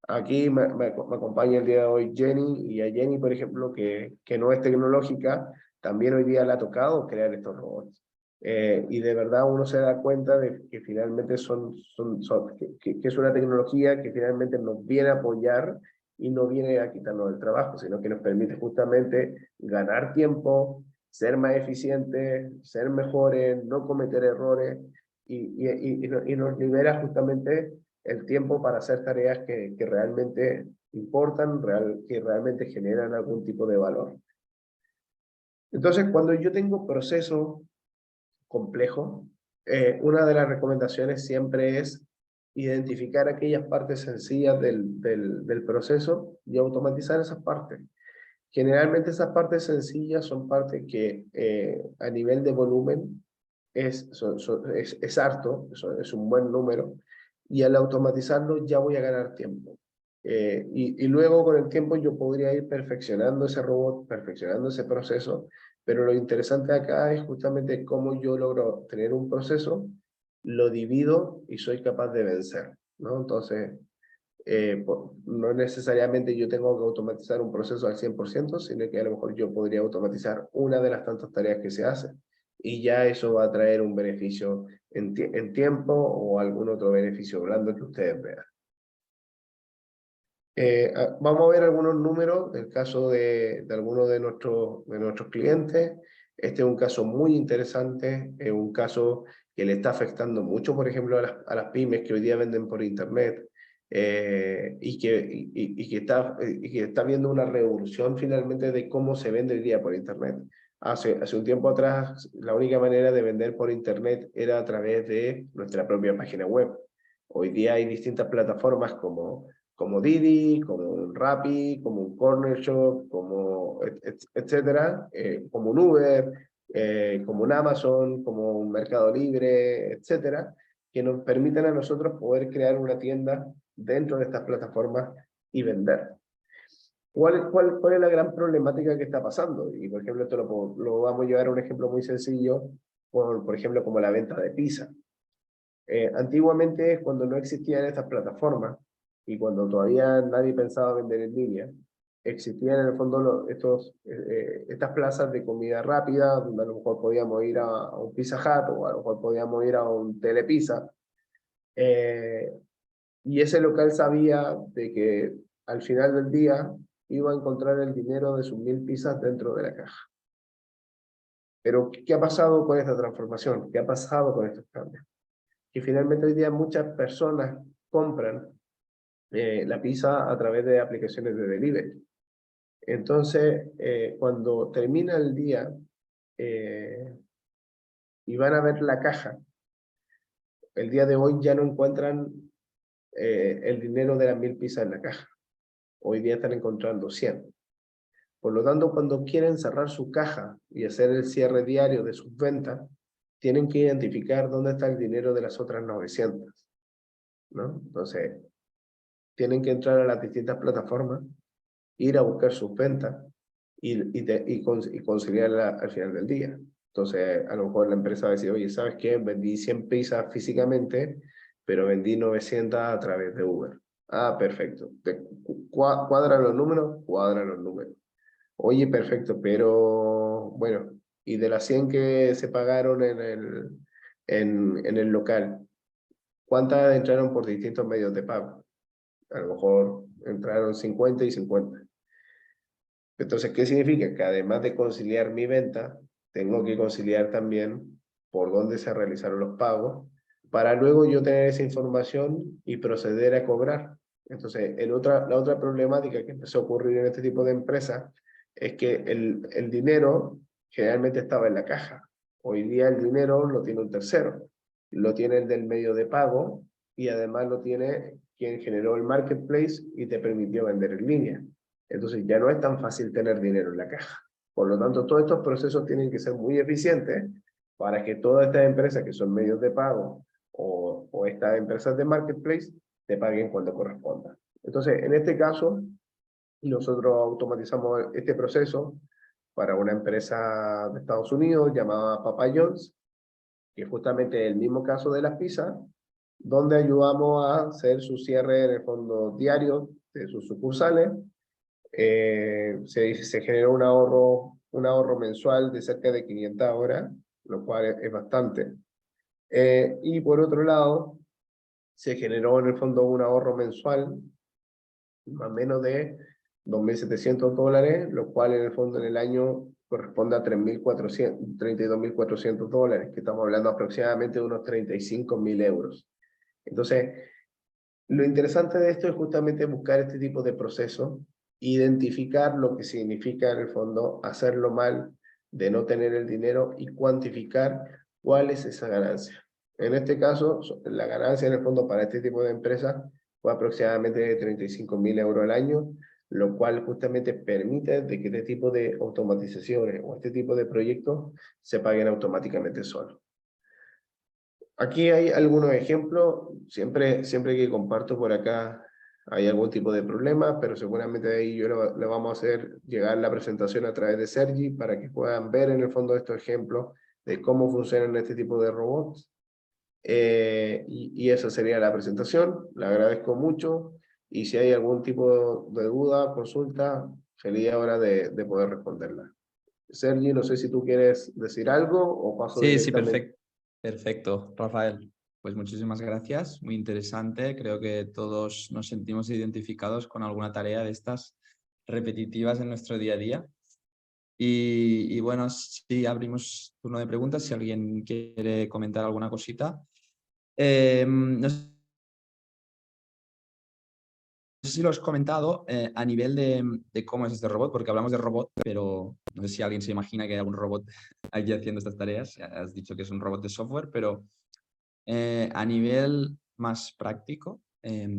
Aquí me acompaña el día de hoy Jenny, y a Jenny, por ejemplo, que no es tecnológica, también hoy día le ha tocado crear estos robots. Y de verdad uno se da cuenta de que finalmente que es una tecnología que finalmente nos viene a apoyar y no viene a quitarnos el trabajo, sino que nos permite justamente ganar tiempo, ser más eficientes, ser mejores, no cometer errores, y nos libera justamente el tiempo para hacer tareas que realmente importan, que realmente generan algún tipo de valor. Entonces, cuando yo tengo procesos complejos, una de las recomendaciones siempre es identificar aquellas partes sencillas del proceso y automatizar esas partes. Generalmente esas partes sencillas son partes que a nivel de volumen es harto, es un buen número, y al automatizarlo ya voy a ganar tiempo. Y luego con el tiempo yo podría ir perfeccionando ese robot, perfeccionando ese proceso, pero lo interesante acá es justamente cómo yo logro tener un proceso, lo divido y soy capaz de vencer, ¿no? Entonces, no necesariamente yo tengo que automatizar un proceso al 100%, sino que a lo mejor yo podría automatizar una de las tantas tareas que se hacen, y ya eso va a traer un beneficio en tiempo o algún otro beneficio blando que ustedes vean. Vamos a ver algunos números del caso de algunos de nuestros clientes. Este es un caso muy interesante, es un caso que le está afectando mucho, por ejemplo, a las pymes que hoy día venden por internet, y que está viendo una revolución finalmente de cómo se vende hoy día por internet. Hace un tiempo atrás, la única manera de vender por internet era a través de nuestra propia página web. Hoy día hay distintas plataformas como Didi, como un Rappi, como un Corner Shop, como etcétera, como un Uber, como un Amazon, como un Mercado Libre, etcétera, que nos permiten a nosotros poder crear una tienda dentro de estas plataformas y vender. ¿Cuál es la gran problemática que está pasando? Y por ejemplo, esto lo vamos a llevar a un ejemplo muy sencillo, por ejemplo, como la venta de pizza. Antiguamente, cuando no existían estas plataformas y cuando todavía nadie pensaba vender en línea, existían en el fondo estas plazas de comida rápida, donde a lo mejor podíamos ir a un Pizza Hut o a lo mejor podíamos ir a un Telepizza. Y ese local sabía de que al final del día iba a encontrar el dinero de sus 1000 pizzas dentro de la caja. Pero, ¿qué ha pasado con esta transformación? ¿Qué ha pasado con estos cambios? Que finalmente hoy día muchas personas compran la pizza a través de aplicaciones de delivery. Entonces, cuando termina el día y van a ver la caja, el día de hoy ya no encuentran el dinero de las 1000 pizzas en la caja. Hoy día están encontrando 100. Por lo tanto, cuando quieren cerrar su caja y hacer el cierre diario de sus ventas, tienen que identificar dónde está el dinero de las otras 900, ¿no? Entonces, tienen que entrar a las distintas plataformas, ir a buscar sus ventas y conciliarla al final del día. Entonces, a lo mejor la empresa va a decir, oye, ¿sabes qué? Vendí 100 pizzas físicamente, pero vendí 900 a través de Uber. Ah, perfecto. ¿Cuadran los números? Cuadran los números. Oye, perfecto, pero bueno, y de las 100 que se pagaron en el local, ¿cuántas entraron por distintos medios de pago? A lo mejor entraron 50 y 50. Entonces, ¿qué significa? Que además de conciliar mi venta, tengo que conciliar también por dónde se realizaron los pagos, para luego yo tener esa información y proceder a cobrar. Entonces, la otra problemática que empezó a ocurrir en este tipo de empresas es que el dinero generalmente estaba en la caja. Hoy día el dinero lo tiene un tercero. Lo tiene el del medio de pago y además lo tiene quien generó el marketplace y te permitió vender en línea. Entonces ya no es tan fácil tener dinero en la caja. Por lo tanto, todos estos procesos tienen que ser muy eficientes para que todas estas empresas que son medios de pago o estas empresas de marketplace te paguen cuando corresponda. Entonces, en este caso, nosotros automatizamos este proceso para una empresa de Estados Unidos llamada Papa John's, que es justamente el mismo caso de las pizzas, donde ayudamos a hacer su cierre en el fondo diario de sus sucursales. Se generó un ahorro mensual de cerca de 500 horas, lo cual es bastante. Y por otro lado, se generó en el fondo un ahorro mensual más o menos de $2.700, lo cual en el fondo en el año corresponde a $32.400, que estamos hablando aproximadamente de unos 35.000 euros. Entonces, lo interesante de esto es justamente buscar este tipo de procesos, identificar lo que significa en el fondo hacerlo mal, de no tener el dinero y cuantificar cuál es esa ganancia. En este caso, la ganancia en el fondo para este tipo de empresas fue aproximadamente de 35.000 euros al año, lo cual justamente permite de que este tipo de automatizaciones o este tipo de proyectos se paguen automáticamente solos. Aquí hay algunos ejemplos, siempre que comparto por acá hay algún tipo de problema, pero seguramente ahí yo le vamos a hacer llegar la presentación a través de Sergi para que puedan ver en el fondo estos ejemplos de cómo funcionan este tipo de robots. Y esa sería la presentación, le agradezco mucho y si hay algún tipo de duda, consulta, feliz ahora de poder responderla. Sergi, no sé si tú quieres decir algo o paso Sí, directamente. perfecto, Rafael. Pues muchísimas gracias, muy interesante. Creo que todos nos sentimos identificados con alguna tarea de estas repetitivas en nuestro día a día. Y bueno, si abrimos turno de preguntas, si alguien quiere comentar alguna cosita. No sé si lo has comentado a nivel de cómo es este robot, porque hablamos de robot, pero no sé si alguien se imagina que hay algún robot aquí haciendo estas tareas. Has dicho que es un robot de software, pero a nivel más práctico, es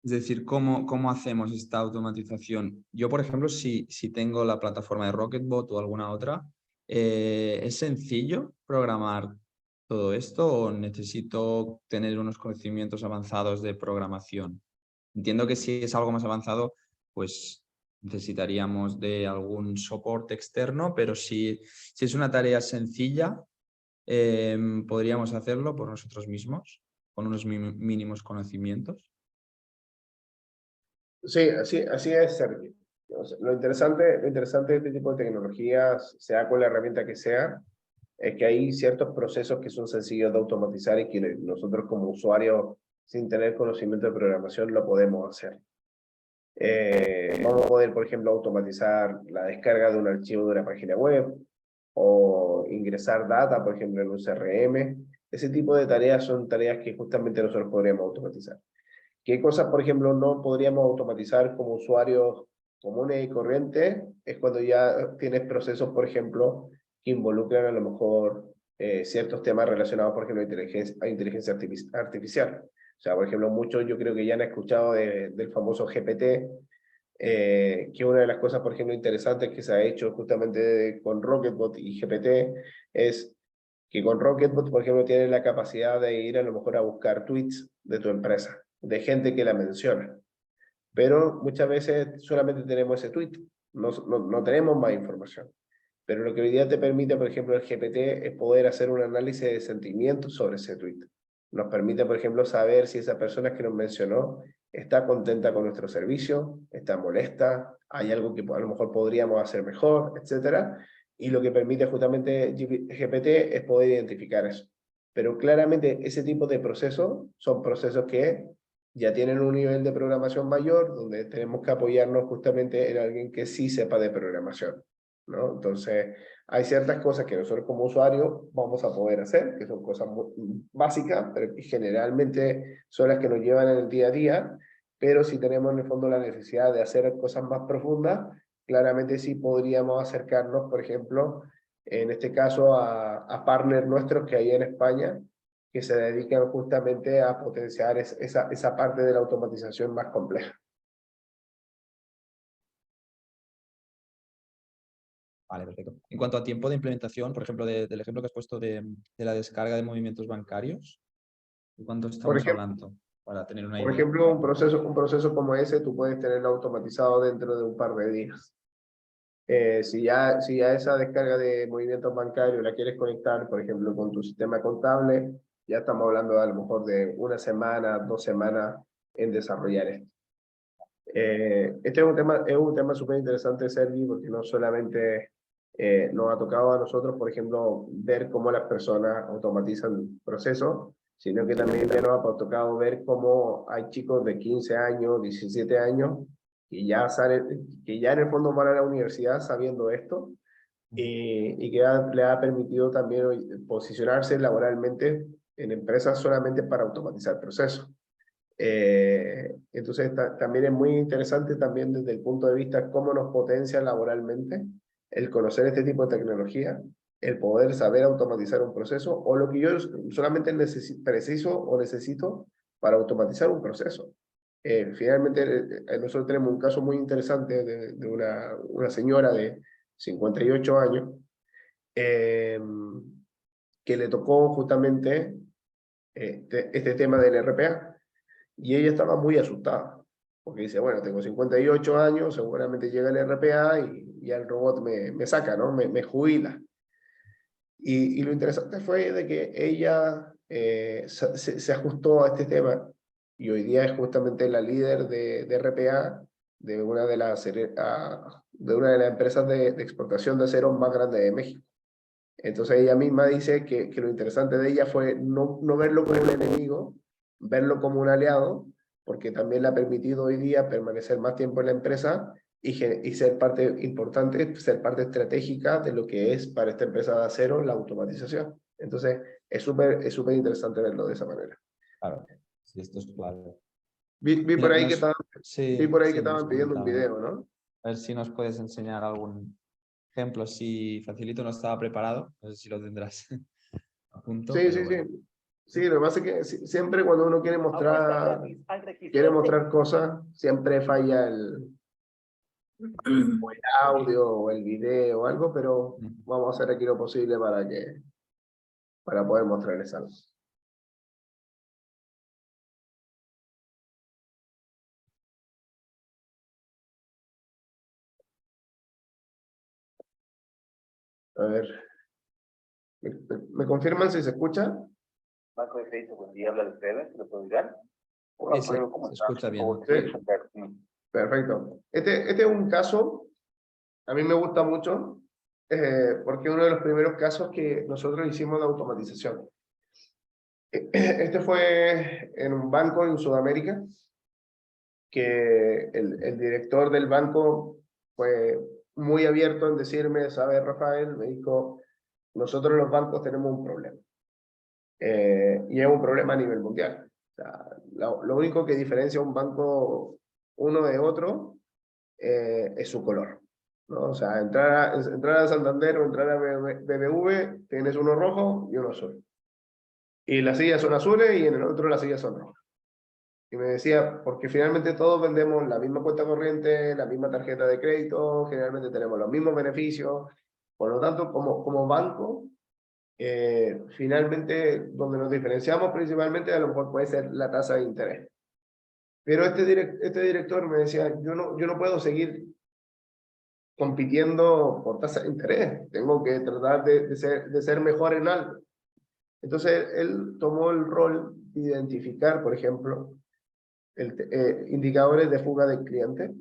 decir, ¿cómo hacemos esta automatización? Yo, por ejemplo, si tengo la plataforma de Rocketbot o alguna otra, ¿es sencillo programar todo esto o necesito tener unos conocimientos avanzados de programación? Entiendo que si es algo más avanzado, pues necesitaríamos de algún soporte externo, pero si es una tarea sencilla, podríamos hacerlo por nosotros mismos, con unos mínimos conocimientos. Sí, así es, Sergio. O sea, lo interesante de este tipo de tecnologías, sea con la herramienta que sea, es que hay ciertos procesos que son sencillos de automatizar y que nosotros como usuarios, sin tener conocimiento de programación, lo podemos hacer. Vamos a poder, por ejemplo, automatizar la descarga de un archivo de una página web o ingresar data, por ejemplo, en un CRM. Ese tipo de tareas son tareas que justamente nosotros podríamos automatizar. ¿Qué cosas, por ejemplo, no podríamos automatizar como usuarios comunes y corrientes? Es cuando ya tienes procesos, por ejemplo, que involucran a lo mejor ciertos temas relacionados, por ejemplo, a inteligencia artificial. O sea, por ejemplo, muchos yo creo que ya han escuchado del famoso GPT, que una de las cosas, por ejemplo, interesantes que se ha hecho justamente con Rocketbot y GPT es que con Rocketbot, por ejemplo, tienes la capacidad de ir a lo mejor a buscar tweets de tu empresa, de gente que la menciona. Pero muchas veces solamente tenemos ese tweet, no tenemos más información. Pero lo que hoy día te permite, por ejemplo, el GPT es poder hacer un análisis de sentimientos sobre ese tweet. Nos permite, por ejemplo, saber si esa persona que nos mencionó está contenta con nuestro servicio, está molesta, hay algo que a lo mejor podríamos hacer mejor, etcétera. Y lo que permite justamente GPT es poder identificar eso. Pero claramente ese tipo de procesos son procesos que ya tienen un nivel de programación mayor, donde tenemos que apoyarnos justamente en alguien que sí sepa de programación, ¿no? Entonces, hay ciertas cosas que nosotros como usuarios vamos a poder hacer, que son cosas muy básicas, pero que generalmente son las que nos llevan en el día a día, pero si tenemos en el fondo la necesidad de hacer cosas más profundas, claramente sí podríamos acercarnos, por ejemplo, en este caso a partners nuestros que hay en España, que se dedican justamente a potenciar esa parte de la automatización más compleja. Vale, perfecto. En cuanto a tiempo de implementación, por ejemplo, del ejemplo que has puesto de la descarga de movimientos bancarios, ¿de cuánto Por estamos ejemplo, hablando? Para tener una Por idea. ejemplo, un proceso como ese, tú puedes tenerlo automatizado dentro de un par de días. Si ya esa descarga de movimientos bancarios la quieres conectar, por ejemplo, con tu sistema contable, ya estamos hablando a lo mejor de una semana, 2 semanas en desarrollar esto. Este es un tema súper interesante, Sergi, porque no solamente nos ha tocado a nosotros, por ejemplo, ver cómo las personas automatizan procesos, sino que también ya nos ha tocado ver cómo hay chicos de 15 años, 17 años, que ya en el fondo van a la universidad sabiendo esto, y que le ha permitido también posicionarse laboralmente en empresas solamente para automatizar procesos. Entonces también es muy interesante también desde el punto de vista cómo nos potencia laboralmente el conocer este tipo de tecnología, el poder saber automatizar un proceso o lo que yo solamente preciso o necesito para automatizar un proceso. Finalmente, nosotros tenemos un caso muy interesante de una señora de 58 años eh, que le tocó justamente este tema del RPA. Y ella estaba muy asustada, porque dice, bueno, tengo 58 años, seguramente llega el RPA y el robot me saca, ¿no? Me jubila. Y lo interesante fue de que ella se ajustó a este tema y hoy día es justamente la líder de RPA de de una de las empresas de exportación de acero más grandes de México. Entonces ella misma dice que lo interesante de ella fue no verlo como un enemigo, verlo como un aliado, porque también le ha permitido hoy día permanecer más tiempo en la empresa y ser parte importante, ser parte estratégica de lo que es para esta empresa de acero la automatización. Entonces es súper interesante verlo de esa manera. Claro, sí, esto es clave. Vi Mira, por ahí que estaban, vi sí, por ahí que sí, nos estaban pidiendo un comentaba. video, ¿no? A ver si nos puedes enseñar algún ejemplo. Si facilito no estaba preparado, no sé si lo tendrás a punto, Sí, pero sí, sí. bueno. Sí, lo que pasa es que siempre cuando uno quiere mostrar cosas, siempre falla o el audio o el video o algo, pero vamos a hacer aquí lo posible para poder mostrarles algo. A ver, ¿me confirman si se escucha? Banco de Crédito, buen día, habla de ustedes, ¿lo puedo ayudar? Sí, sí, se escucha bien. Sí. Perfecto. Este es un caso, a mí me gusta mucho, porque es uno de los primeros casos que nosotros hicimos de automatización. Este fue en un banco en Sudamérica, que el director del banco fue muy abierto en decirme, ¿sabes, Rafael? Me dijo, nosotros los bancos tenemos un problema. Y es un problema a nivel mundial. O sea, lo único que diferencia un banco uno de otro es su color, ¿no? O sea, entrar a Santander o entrar a BBV, tienes uno rojo y uno azul. Y las sillas son azules y en el otro las sillas son rojas. Y me decía, porque finalmente todos vendemos la misma cuenta corriente, la misma tarjeta de crédito, generalmente tenemos los mismos beneficios. Por lo tanto, como banco, finalmente donde nos diferenciamos principalmente a lo mejor puede ser la tasa de interés. Pero este director me decía, yo no puedo seguir compitiendo por tasa de interés, tengo que tratar de ser mejor en algo. Entonces él tomó el rol de identificar, por ejemplo, indicadores de fuga del cliente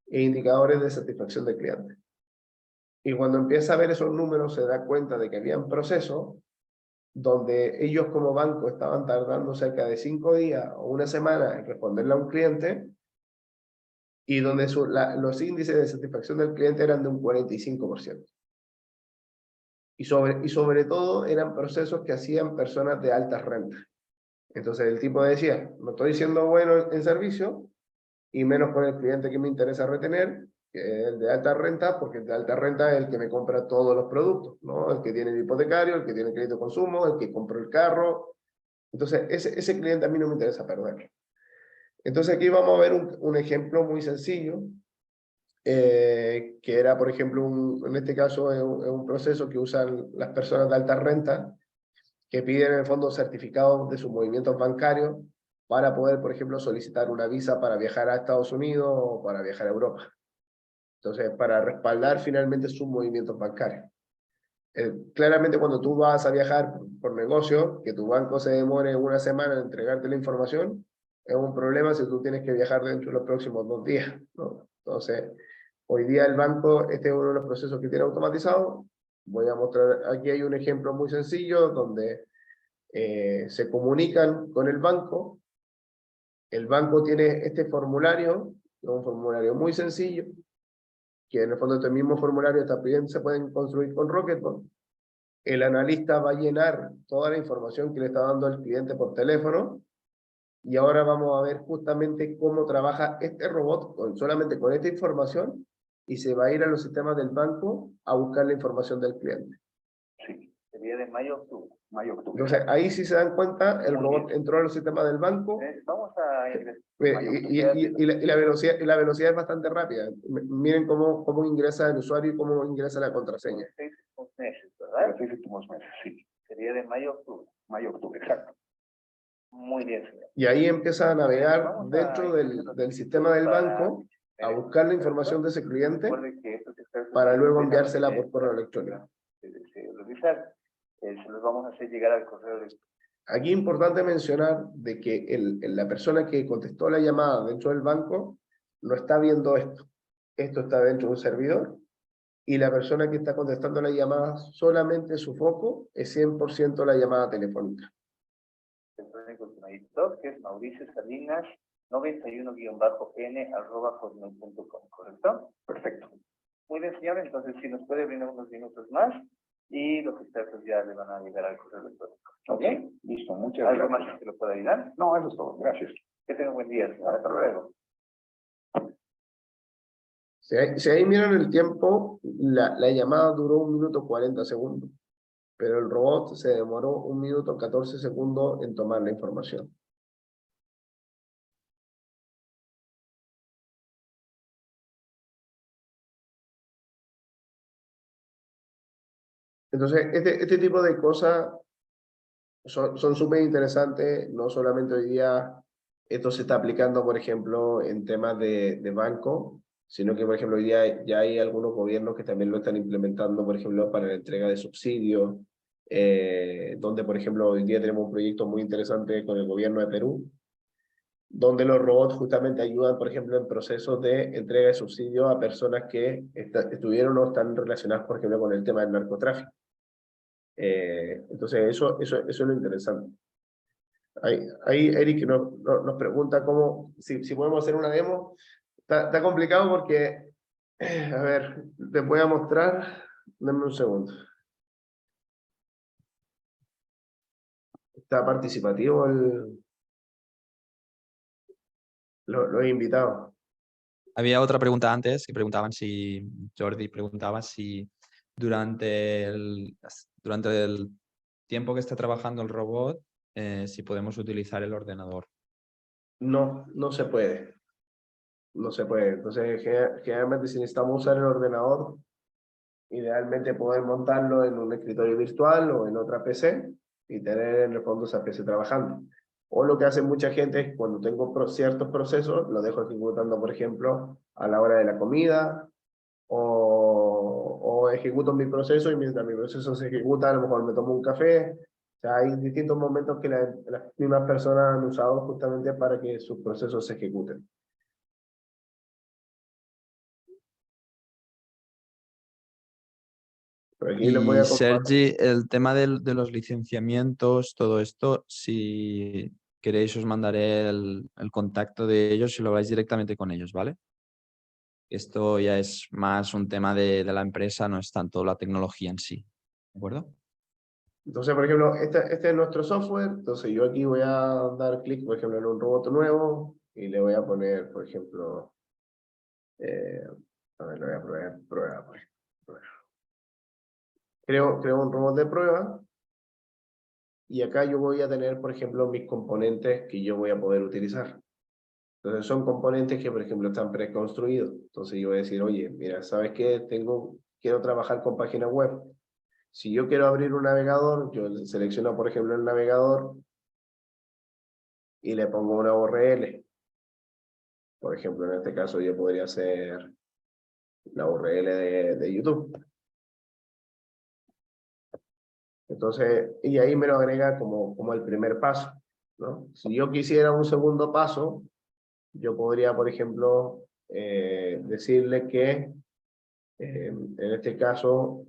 e indicadores de satisfacción del cliente. Y cuando empieza a ver esos números se da cuenta de que habían procesos donde ellos como banco estaban tardando cerca de 5 días o una semana en responderle a un cliente y donde los índices de satisfacción del cliente eran de un 45%. Y sobre todo eran procesos que hacían personas de altas rentas. Entonces el tipo decía, no estoy siendo bueno en servicio y menos con el cliente que me interesa retener, que es el de alta renta, porque el de alta renta es el que me compra todos los productos, ¿no? El que tiene el hipotecario, el que tiene crédito de consumo, el que compró el carro. Entonces ese cliente a mí no me interesa perderlo. Entonces aquí vamos a ver un ejemplo muy sencillo, que era, por ejemplo, en este caso es un proceso que usan las personas de alta renta, que piden en el fondo certificados de sus movimientos bancarios para poder, por ejemplo, solicitar una visa para viajar a Estados Unidos o para viajar a Europa. Entonces, para respaldar finalmente sus movimientos bancarios. Claramente cuando tú vas a viajar por negocio, que tu banco se demore una semana en entregarte la información, es un problema si tú tienes que viajar dentro de los próximos 2 días, ¿no? Entonces, hoy día el banco, este es uno de los procesos que tiene automatizado. Voy a mostrar, aquí hay un ejemplo muy sencillo donde se comunican con el banco. El banco tiene este formulario, un formulario muy sencillo, que en el fondo este mismo formulario también se pueden construir con Rocketbot. El analista va a llenar toda la información que le está dando el cliente por teléfono, y ahora vamos a ver justamente cómo trabaja este robot solamente con esta información, y se va a ir a los sistemas del banco a buscar la información del cliente. Sí, sería de mayo a octubre. Entonces, ahí sí se dan cuenta, el robot entró a los sistemas del banco, Vamos a y la velocidad es bastante rápida. Miren cómo ingresa el usuario y cómo ingresa la contraseña. 6 últimos meses, ¿verdad? 6 últimos meses, sí. Sería de mayo a octubre. Mayo a octubre, exacto. Muy bien, señor. Y ahí empieza a navegar dentro del sistema del banco a buscar la información de ese cliente para luego enviársela por correo electrónico. Revisar, se los vamos a hacer llegar al correo electrónico. Aquí es importante mencionar de que la persona que contestó la llamada dentro del banco no está viendo esto. Esto está dentro de un servidor, y la persona que está contestando la llamada, solamente su foco es 100% la llamada telefónica. Que es Mauricio Salinas 91-n@hotmail.com, ¿correcto? Perfecto. Muy bien, señor, entonces si nos puede brindar unos minutos más y los expertos ya le van a llegar al correo electrónico. Ok, listo, muchas ¿Algo gracias. más que lo pueda ayudar? No, eso es todo, gracias. Que tenga un buen día, señor. Hasta luego. Si ahí miran el tiempo, la llamada duró 1 minuto 40 segundos, pero el robot se demoró 1 minuto 14 segundos en tomar la información. Entonces, este tipo de cosas son súper interesantes. No solamente hoy día esto se está aplicando, por ejemplo, en temas de banco, sino que, por ejemplo, hoy día ya hay algunos gobiernos que también lo están implementando, por ejemplo, para la entrega de subsidios, donde, por ejemplo, hoy día tenemos un proyecto muy interesante con el gobierno de Perú, donde los robots justamente ayudan, por ejemplo, en procesos de entrega de subsidio a personas que estuvieron o están relacionadas, por ejemplo, con el tema del narcotráfico. Entonces, eso es lo interesante. Ahí Eric nos pregunta si podemos hacer una demo. Está complicado porque, a ver, les voy a mostrar. Dame un segundo. Está participativo los invitados. Había otra pregunta antes que preguntaban si, Jordi preguntaba si durante el tiempo que está trabajando el robot, si podemos utilizar el ordenador. No se puede. No se puede. Entonces, generalmente si necesitamos usar el ordenador, idealmente poder montarlo en un escritorio virtual o en otra PC y tener en el fondo esa PC trabajando. O lo que hace mucha gente es cuando tengo ciertos procesos, lo dejo ejecutando, por ejemplo, a la hora de la comida, o ejecuto mi proceso y mientras mi proceso se ejecuta, a lo mejor me tomo un café. O sea, hay distintos momentos que las mismas personas han usado justamente para que sus procesos se ejecuten. Por aquí les voy Y a compartir. Sergi, el tema de los licenciamientos, todo esto, si queréis os mandaré el contacto de ellos y lo habláis directamente con ellos, ¿vale? Esto ya es más un tema de la empresa, no es tanto la tecnología en sí, ¿de acuerdo? Entonces, por ejemplo, este es nuestro software. Entonces yo aquí voy a dar clic, por ejemplo, en un robot nuevo y le voy a poner, por ejemplo, a ver, le voy a poner prueba. Por ejemplo. Creo un robot de prueba y acá yo voy a tener, por ejemplo, mis componentes que yo voy a poder utilizar. Entonces son componentes que, por ejemplo, están preconstruidos. Entonces yo voy a decir, oye, mira, ¿sabes qué? Quiero trabajar con páginas web. Si yo quiero abrir un navegador, yo selecciono, por ejemplo, el navegador y le pongo una URL. Por ejemplo, en este caso yo podría hacer la URL de YouTube. Entonces, y ahí me lo agrega como el primer paso, ¿no? Si yo quisiera un segundo paso, yo podría, por ejemplo, decirle que, en este caso,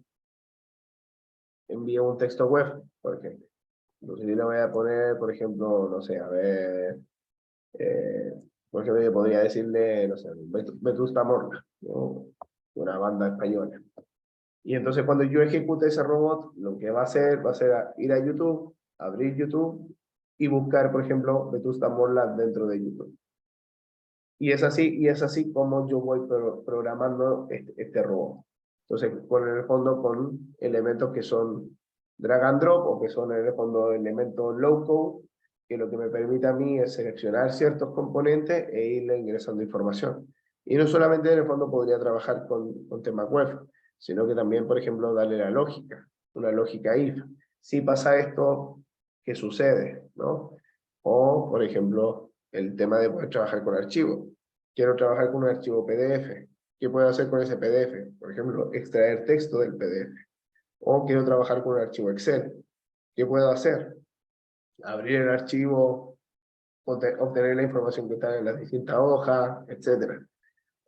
envíe un texto web, por ejemplo. Entonces yo le voy a poner, por ejemplo, no sé, a ver, por ejemplo, yo podría decirle, no sé, Vetusta Morla, ¿no? Una banda española. Y entonces cuando yo ejecute ese robot, lo que va a ser ir a YouTube, abrir YouTube y buscar, por ejemplo, Vetusta Morla dentro de YouTube. Y es así como yo voy programando este robot. Entonces, en el fondo con elementos que son drag and drop o que son en el fondo elementos low code, que lo que me permite a mí es seleccionar ciertos componentes e irle ingresando información. Y no solamente en el fondo podría trabajar con temas web, sino que también, por ejemplo, darle la lógica, una lógica if. Si pasa esto, ¿qué sucede? ¿No? O, por ejemplo, el tema de poder trabajar con archivos. Quiero trabajar con un archivo PDF. ¿Qué puedo hacer con ese PDF? Por ejemplo, extraer texto del PDF. O quiero trabajar con un archivo Excel. ¿Qué puedo hacer? Abrir el archivo, obtener la información que está en las distintas hojas, etc.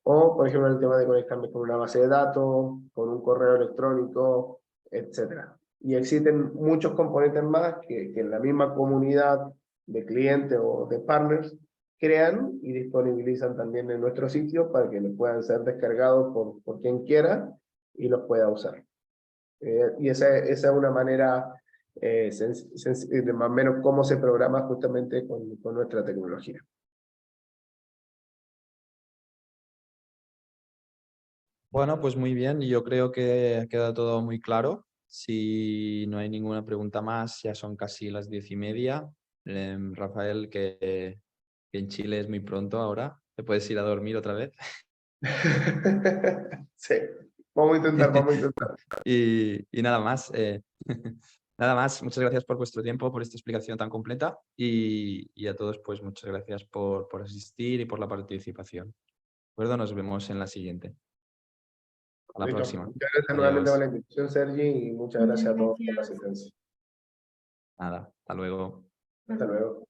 O, por ejemplo, el tema de conectarme con una base de datos, con un correo electrónico, etc. Y existen muchos componentes más que en la misma comunidad de clientes o de partners crean y disponibilizan también en nuestro sitio para que los puedan ser descargados por quien quiera y los pueda usar. Y esa es una manera de más o menos cómo se programa justamente con nuestra tecnología. Bueno, pues muy bien, yo creo que ha quedado todo muy claro. Si no hay ninguna pregunta más, ya son casi las 10:30. Rafael, que en Chile es muy pronto ahora, ¿te puedes ir a dormir otra vez? Sí, vamos a intentar. Y nada más. Nada más, muchas gracias por vuestro tiempo, por esta explicación tan completa y a todos pues muchas gracias por asistir y por la participación. ¿De acuerdo? Nos vemos en la siguiente. A la Listo. próxima. Muchas gracias nuevamente por la invitación, Sergi, y muchas gracias a todos por la asistencia. Nada, hasta luego. Hasta luego.